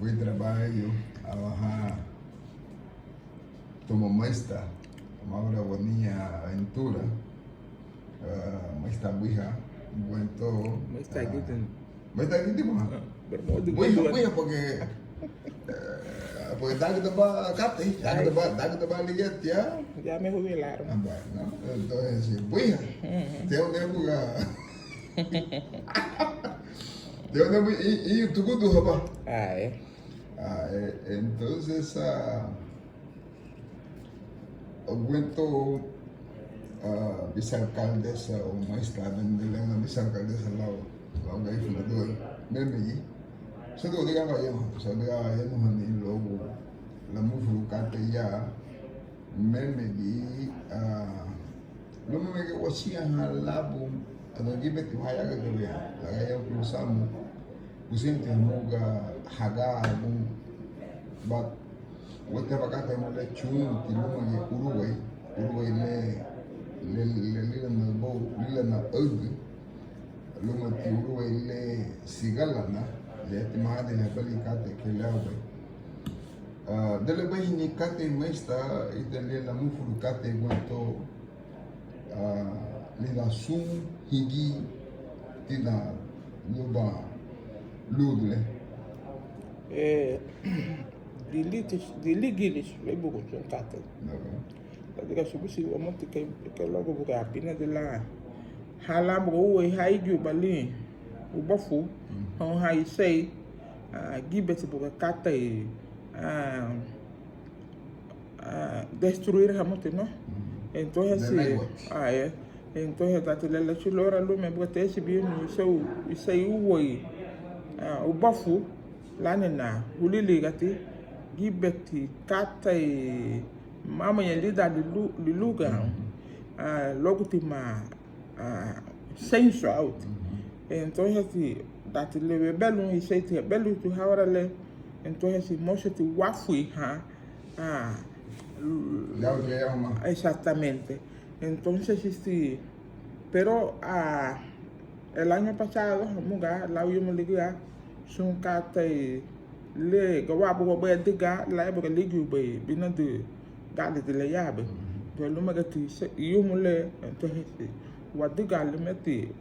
fui trabalho a bajar como maestra, uma hora boninha aventura, maestra buija, cuento. Maestra Guten. Maestra Guten, buija porque dá que tomar cate, dá que tomar liget ya. Ya me jubilaron. Bueno, entonces, buija, te una época. Y tu gusto, papá. Entonces, cuento vicealcaldesa o maestra, una vicealcaldesa la que fundador, Memegi. Se lo digan a ellos, y luego la mufucate ya, Memegi, lo Memegi was here al labo, a la give it higher than we are, la gaya cruzamos. Kusinti hamuga haga algún but wate bakata mo le chun ti mo ye Uruguay le lila na bo lila na ug lumo ti Uruguay le sigala na le ti mahadi le bali kate ke lawe dele bai ni kate maesta itele la mufuru kate guanto lila sum higi tina luba Ludle. Di ligilis, le buku chun kate. Tadi ka subusi wa monti ke logo buka apina de la halam go we hai ju bali ubafu on hai sei gibet buka kate destruir hamote no. Entonces entonces tatile chulora lu me buka tesi bi no sei uwoi o bafu lanena hulili gati gibeti kata mama ya lida liluga logo tima senso out entonces si dati le belu y se te belu tu hawara le entonces si mo se te wafu exactamente entonces si pero el año pasado muga la yo me liga son kate le gawabu go be diga la be ligu be bina de gali de le yabe to lu magati yo mo le entonces wa diga le meti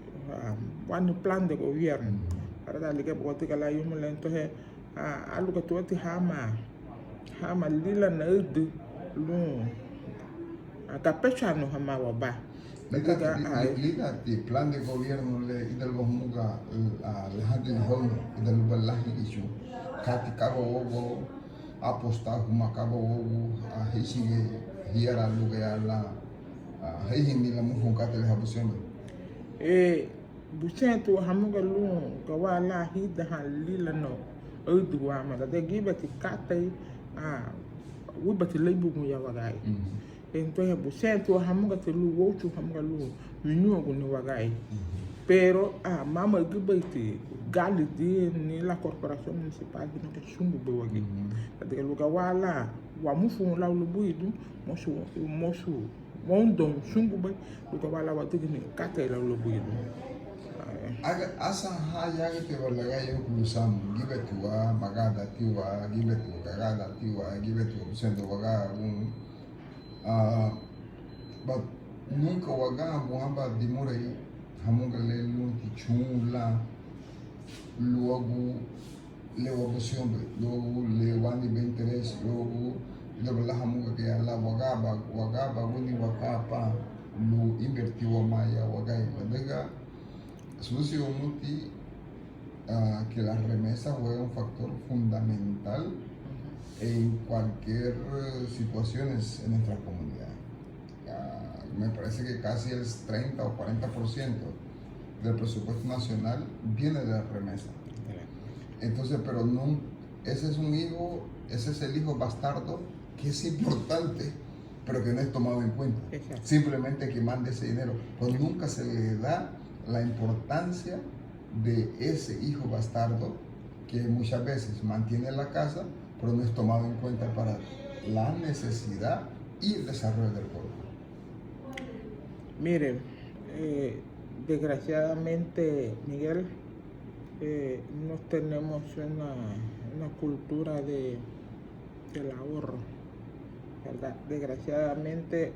one plan de gobierno para darle que bo diga la yo mo le entonces algo que tú te hama lila na de lu acapechano hama wa ba Lida el plan de gobierno le idalgo muga al handin hol idalgo lahi isu kati kabo ogo aposta huma kabo ogo a hisige hiera lugar la hihindi la mufu kate le habusión bucento hamuga lu kawala hida halila no odu ama da gibati kate wibati leibu mu ya wagai entonces bucento hamuga te lu wochu hamuga lu minyogo ni wagai pero mama gibati gali de ni la corporación municipal de que sumbu be wagi de lugar wala wa mufu la lu buidu mosu mondon sumbu be lugar wala wa de ni kate la lu buidu asa haya que wala gayo kulusam gibati wa magada tiwa gibati gagada tiwa gibati sendo waga but nunca waga buamba dimurei hamunga le lunti chula logo le wabusiombe logo le wani benteres logo le la hamunga que la wagaba wini wakapa lo invertiwa maya wagai madega sucio muti que la remesa juega un factor fundamental en cualquier situaciones en nuestra comunidad. Me parece que casi el 30 o 40% del presupuesto nacional viene de la remesa. Entonces, pero no, ese es el hijo bastardo que es importante, pero que no es tomado en cuenta. Exacto. Simplemente que mande ese dinero, pues nunca se le da la importancia de ese hijo bastardo que muchas veces mantiene la casa, pero no es tomado en cuenta para la necesidad y el desarrollo del pueblo. Miren, desgraciadamente, Miguel, no tenemos una cultura del ahorro, ¿verdad? Desgraciadamente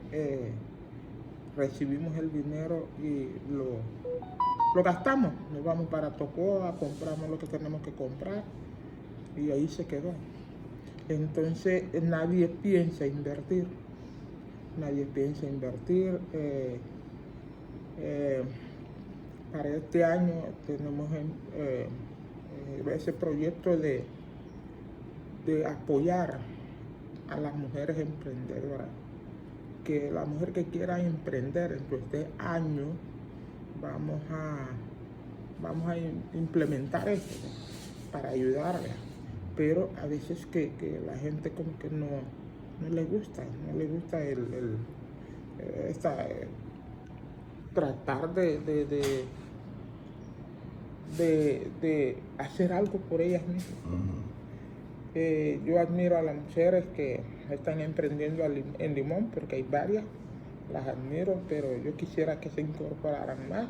recibimos el dinero y lo gastamos, nos vamos para Tocoa, compramos lo que tenemos que comprar y ahí se quedó. Entonces nadie piensa invertir. Para este año tenemos ese proyecto de apoyar a las mujeres emprendedoras, que la mujer que quiera emprender en este año vamos a implementar esto para ayudarla, pero a veces que la gente como que no le gusta tratar de hacer algo por ellas mismas. Yo admiro a las mujeres que están emprendiendo en Limón, porque hay varias, las admiro, pero yo quisiera que se incorporaran más.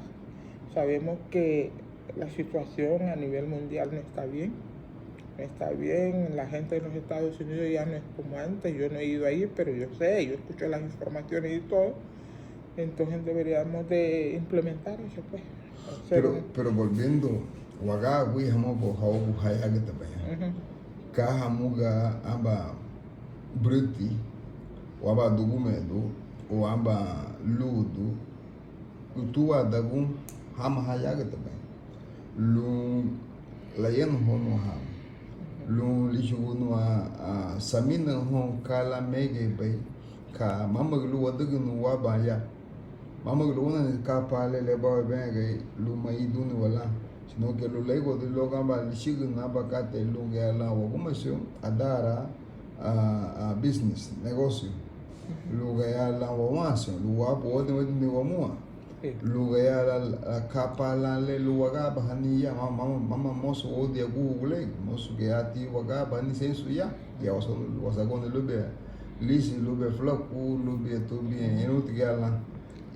Sabemos que la situación a nivel mundial no está bien, la gente en los Estados Unidos ya no es como antes, yo no he ido ahí, pero yo escucho las informaciones y todo, entonces deberíamos de implementar eso, pues. Pero volviendo, waga wi hamo bo hawo bu haya ga tabaya. Ka hamuga amba bruti, o amba dugumedo, o amba ludo, utua dagum hama haya ga tabaya. Lu layen hono ham. Lu lishuno a samina hon kala mege bay ka mamaglu wadugnu wabaya. Mama luna ni kapa le ba benga lu mai duni wala sino que lu lego de lo gamba lishigu na bakate lu ga la wa kumasyo adara a business negocio lu ga la wa maso lu wa po de ni wa mua lu ga la kapa la le lu wa ga bahani ya mama moso o de google moso que ati wa ga bani sensu ya waso wasagon lu be lisi lu be flaku lu be to bien enut ga la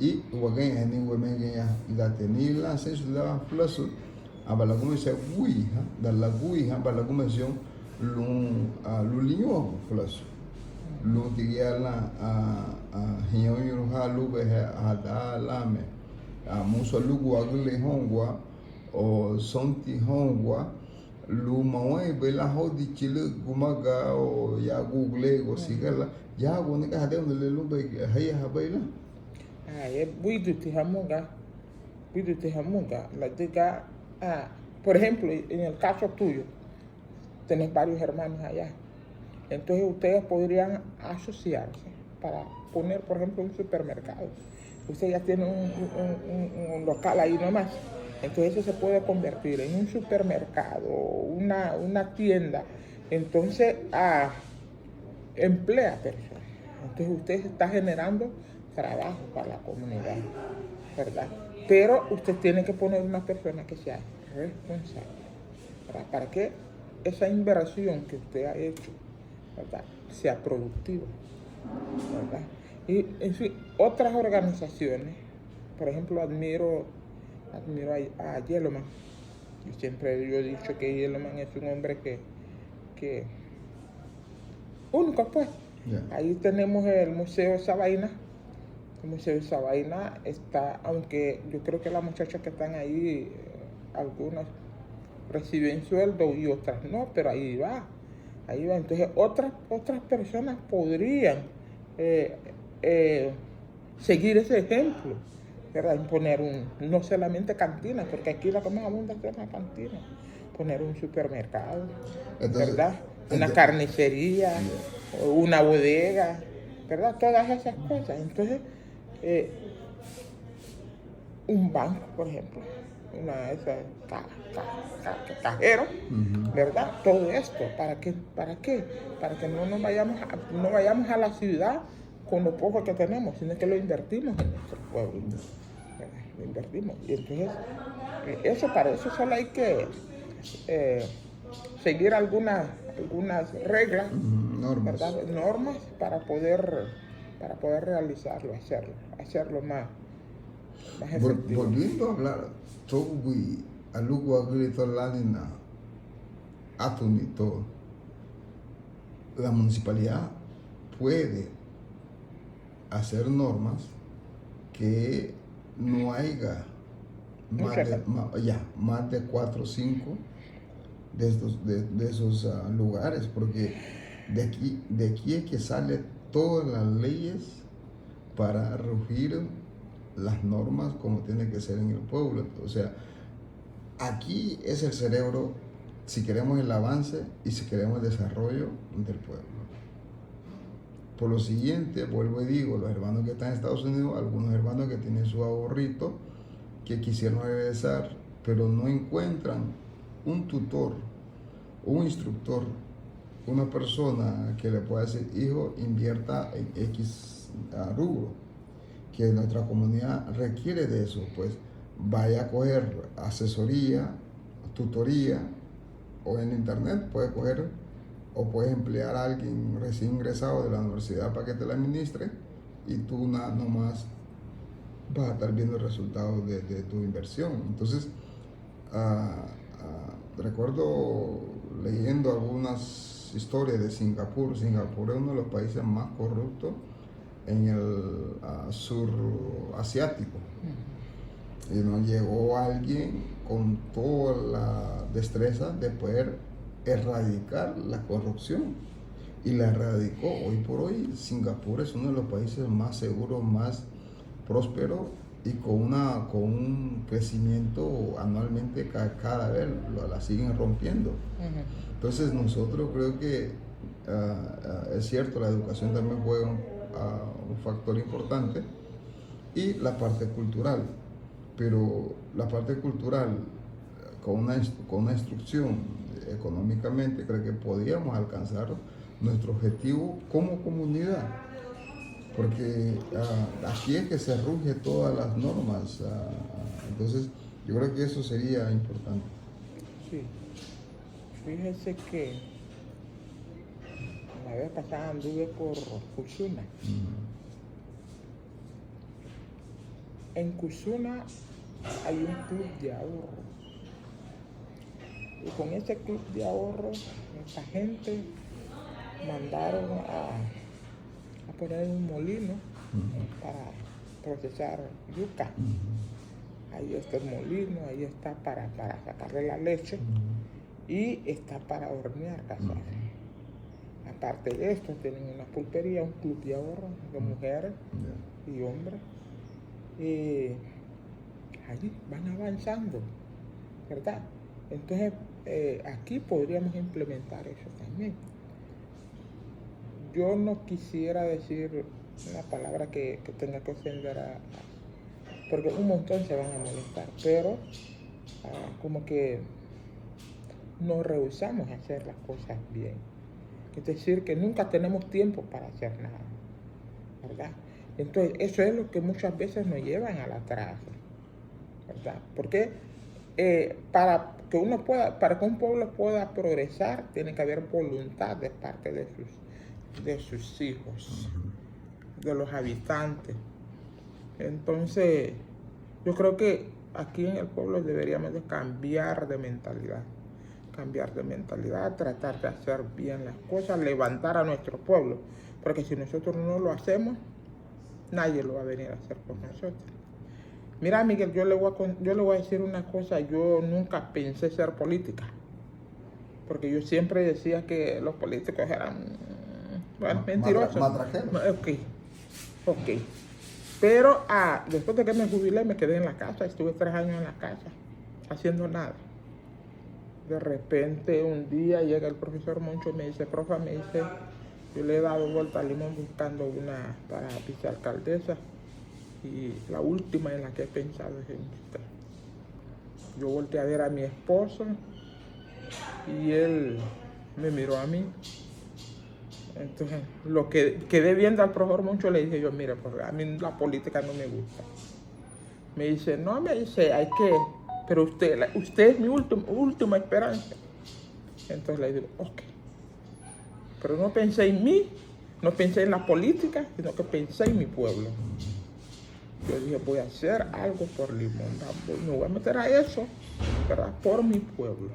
y wagen hani women ya igateni la sensu la plus abala como se gui da la gui abala como se lu linho plus lu tigia la hiyo ha lu be ha da la me muso lu guagle hongwa o sonti hongwa lu mawai be la hodi chile gumaga o ya google o sigala ya gone ka de lu be haya habaila por ejemplo, en el caso tuyo, tenés varios hermanos allá. Entonces ustedes podrían asociarse para poner, por ejemplo, un supermercado. Usted ya tiene un local ahí nomás. Entonces eso se puede convertir en un supermercado, una tienda. Entonces emplea personas. Entonces usted está generando trabajo para la comunidad, ¿verdad? Pero usted tiene que poner una persona que sea responsable, ¿verdad? Para que esa inversión que usted ha hecho, ¿verdad?, sea productiva, ¿verdad? Y en fin, otras organizaciones, por ejemplo, admiro a Yellowman. Yo he dicho que Yellowman es un hombre que único, pues. Yeah. Ahí tenemos el Museo Sabaina. El Museo Sabaina está, aunque yo creo que las muchachas que están ahí, algunas reciben sueldo y otras no, pero ahí va. Entonces otras personas podrían seguir ese ejemplo, ¿verdad? Poner no solamente cantinas, porque aquí la que más abunda es una cantina, poner un supermercado, ¿verdad? Una carnicería, una bodega, ¿verdad? Todas esas cosas. Entonces, un banco, por ejemplo, cajero, ¿verdad? Todo esto, ¿para qué? Para que no vayamos a la ciudad con lo poco que tenemos, sino que lo invertimos en nuestro pueblo, lo invertimos. Y entonces, para eso solo hay que seguir algunas reglas, normas para poder realizarlo, hacerlo más efectivo. Volviendo a hablar, todo a luego agrito la nina Atún y todo. La municipalidad puede hacer normas que no haya más de 4 o 5 de esos lugares, porque de aquí es que salen todas las leyes para regir las normas como tiene que ser en el pueblo. O sea, aquí es el cerebro si queremos el avance y si queremos el desarrollo del pueblo. Por lo siguiente, vuelvo y digo, los hermanos que están en Estados Unidos, algunos hermanos que tienen su ahorrito, que quisieron regresar, pero no encuentran un tutor, un instructor, una persona que le pueda decir, hijo, invierta en X rubro, que nuestra comunidad requiere de eso, pues vaya a coger asesoría, tutoría, o en internet puede coger o puedes emplear a alguien recién ingresado de la universidad para que te la administre y tú nomás vas a estar viendo el resultado de tu inversión. Entonces, recuerdo leyendo algunas historias de Singapur. Singapur es uno de los países más corruptos en el sur asiático. Y nos llegó alguien con toda la destreza de poder erradicar la corrupción y la erradicó. Hoy por hoy Singapur es uno de los países más seguros, más prósperos y con un crecimiento anualmente cada vez la siguen rompiendo. Entonces nosotros creo que es cierto, la educación también juega un factor importante y la parte cultural, pero la parte cultural con una instrucción económicamente creo que podíamos alcanzar nuestro objetivo como comunidad, porque aquí es que se ruge todas las normas, entonces yo creo que eso sería importante. Sí, fíjese que la vez pasada anduve por Cusuna. En Cusuna hay un club de ahorro. Y con ese club de ahorro, esta gente mandaron a poner un molino para procesar yuca. Ahí está el molino, ahí está para sacarle la leche y está para hornear cazabe. Aparte de esto, tienen una pulpería, un club de ahorro de mujeres y hombres. Allí van avanzando, ¿verdad? Entonces, aquí podríamos implementar eso también. Yo no quisiera decir una palabra que tenga que ofender porque un montón se van a molestar, pero como que nos rehusamos a hacer las cosas bien. Es decir, que nunca tenemos tiempo para hacer nada, ¿verdad? Entonces, eso es lo que muchas veces nos llevan al atraso, ¿verdad? Porque para que un pueblo pueda progresar, tiene que haber voluntad de parte de sus hijos, de los habitantes. Entonces, yo creo que aquí en el pueblo deberíamos de cambiar de mentalidad, tratar de hacer bien las cosas, levantar a nuestro pueblo, porque si nosotros no lo hacemos, nadie lo va a venir a hacer por nosotros. Mira, Miguel, yo le voy a decir una cosa. Yo nunca pensé ser política, porque yo siempre decía que los políticos eran mentirosos. Ok. Pero después de que me jubilé, me quedé en la casa. Estuve 3 años en la casa, haciendo nada. De repente, un día llega el profesor Moncho y me dice, profe, yo le he dado vuelta al limón buscando una para vicealcaldesa. Y la última en la que he pensado es en usted. Yo volteé a ver a mi esposo y él me miró a mí. Entonces, lo que quedé viendo al profesor Moncho, le dije yo, mire, pues a mí la política no me gusta. Me dice, pero usted es mi última esperanza. Entonces le digo, ok. Pero no pensé en mí, no pensé en la política, sino que pensé en mi pueblo. Yo dije, voy a hacer algo por Limón, me voy a meter a eso, ¿verdad? Por mi pueblo,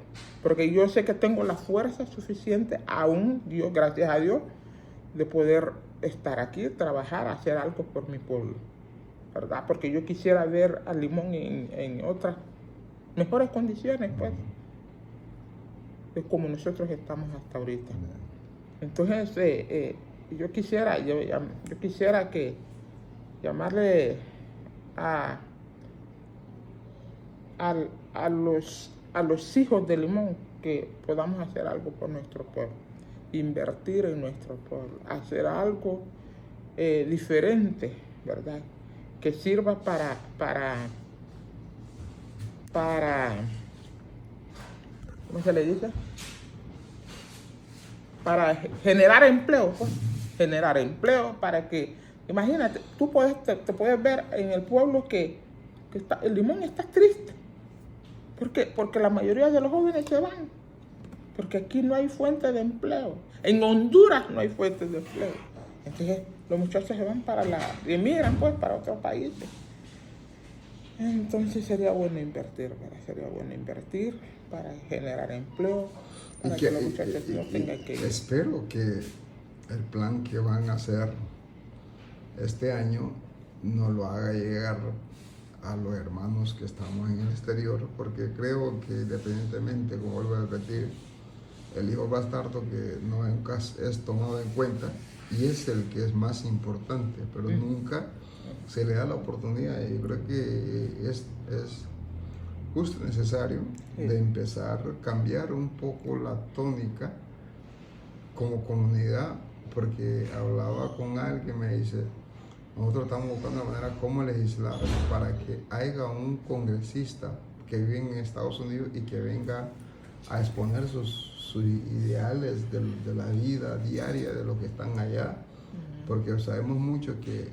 Porque yo sé que tengo la fuerza suficiente, aún Dios, gracias a Dios, de poder estar aquí, trabajar, hacer algo por mi pueblo, ¿verdad? Porque yo quisiera ver a Limón en otras mejores condiciones, pues, de como nosotros estamos hasta ahorita. Entonces, yo quisiera que llamarle a los hijos de Limón que podamos hacer algo por nuestro pueblo, invertir en nuestro pueblo, hacer algo diferente, ¿verdad? Que sirva para ¿cómo se le dice? Para generar empleo, pues. Generar empleo para que, imagínate, tú te puedes ver en el pueblo que el Limón está triste. ¿Por qué? Porque la mayoría de los jóvenes se van. Porque aquí no hay fuente de empleo. En Honduras no hay fuente de empleo. Entonces los muchachos se van emigran pues para otros países. Entonces sería bueno invertir, ¿verdad? Sería bueno invertir para generar empleo, para que los muchachos no tengan que ir. Espero que el plan que van a hacer este año nos lo haga llegar a los hermanos que estamos en el exterior, porque creo que independientemente, como vuelvo a repetir, el hijo bastardo que nunca es tomado en cuenta y es el que es más importante, pero nunca se le da la oportunidad, y creo que es justo necesario de empezar a cambiar un poco la tónica como comunidad, porque hablaba con alguien que me dice, nosotros estamos buscando una manera cómo legislar para que haya un congresista que vive en Estados Unidos y que venga a exponer sus ideales de la vida diaria de los que están allá, porque sabemos mucho que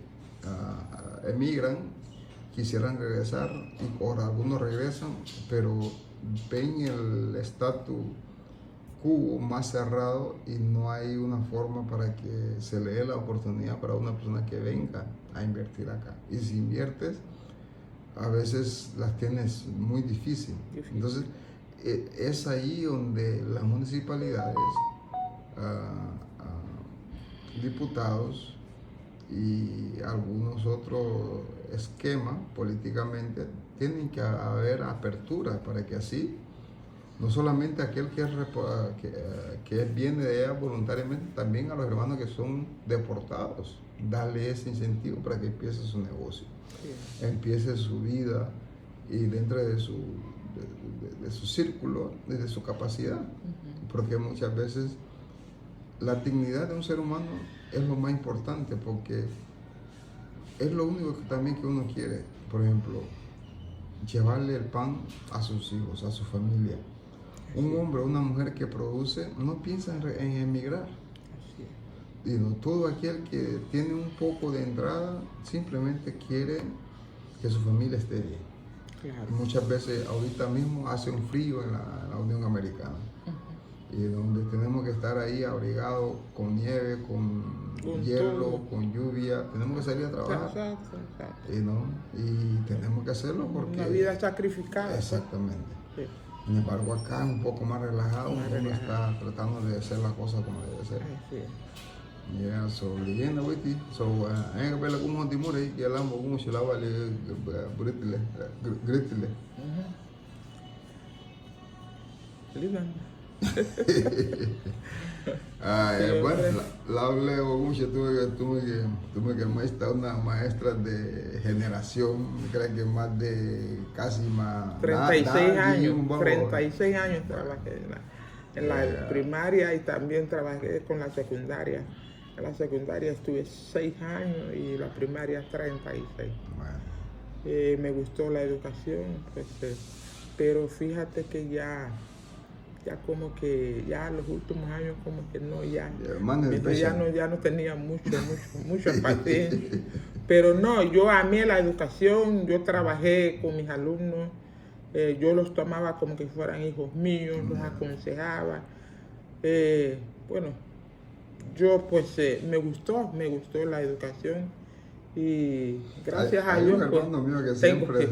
emigran, quisieran regresar, y por algunos regresan, pero ven el estatus quo más cerrado y no hay una forma para que se le dé la oportunidad para una persona que venga a invertir acá. Y si inviertes, a veces las tienes muy difícil. Entonces, es ahí donde las municipalidades, diputados y algunos otros esquemas políticamente tienen que haber apertura para que así no solamente aquel que viene de allá voluntariamente, también a los hermanos que son deportados, darle ese incentivo para que empiece su negocio, empiece su vida y dentro de su círculo, de su capacidad, porque muchas veces la dignidad de un ser humano es lo más importante, porque es lo único que también que uno quiere, por ejemplo, llevarle el pan a sus hijos, a su familia. Un hombre o una mujer que produce no piensa en emigrar. Todo aquel que tiene un poco de entrada simplemente quiere que su familia esté bien. Claro. Muchas veces ahorita mismo hace un frío en la Unión Americana, y donde tenemos que estar ahí abrigados con nieve, con hielo, todo, con lluvia, tenemos que salir a trabajar. Exacto. Y tenemos que hacerlo porque una vida sacrificada. Exactamente. Sí. Sin embargo, acá es un poco más relajado, uno está tratando de hacer las cosas como debe ser. Yeah, so leyenda witi, so ang bela kung timure que alam mo kung sila wale gritile. Bueno, la hablé mucho, tuve que maestra, una maestra de generación, creo que más de casi más 36 años, 36 años trabajé en la primaria y también trabajé con la secundaria. En la secundaria estuve 6 años y la primaria 36. Bueno. Me gustó la educación, pues, pero fíjate que ya como que ya los últimos años como que no, ya no tenía mucho paciencia. Pero no, yo amé la educación, yo trabajé con mis alumnos, yo los tomaba como que fueran hijos míos, los aconsejaba. Bueno, yo pues me gustó la educación y gracias a Dios. Hay un hermano mío que siempre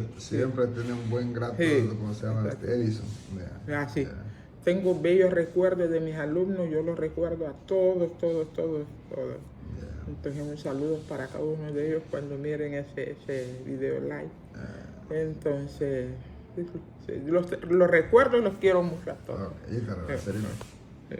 tiene un buen grato, como se llama, Edison. Sí. tengo bellos recuerdos de mis alumnos, yo los recuerdo a todos. Yeah. Entonces un saludo para cada uno de ellos cuando miren ese video live. Entonces, los recuerdo y los quiero mucho a todos. Okay. You got it. Sí.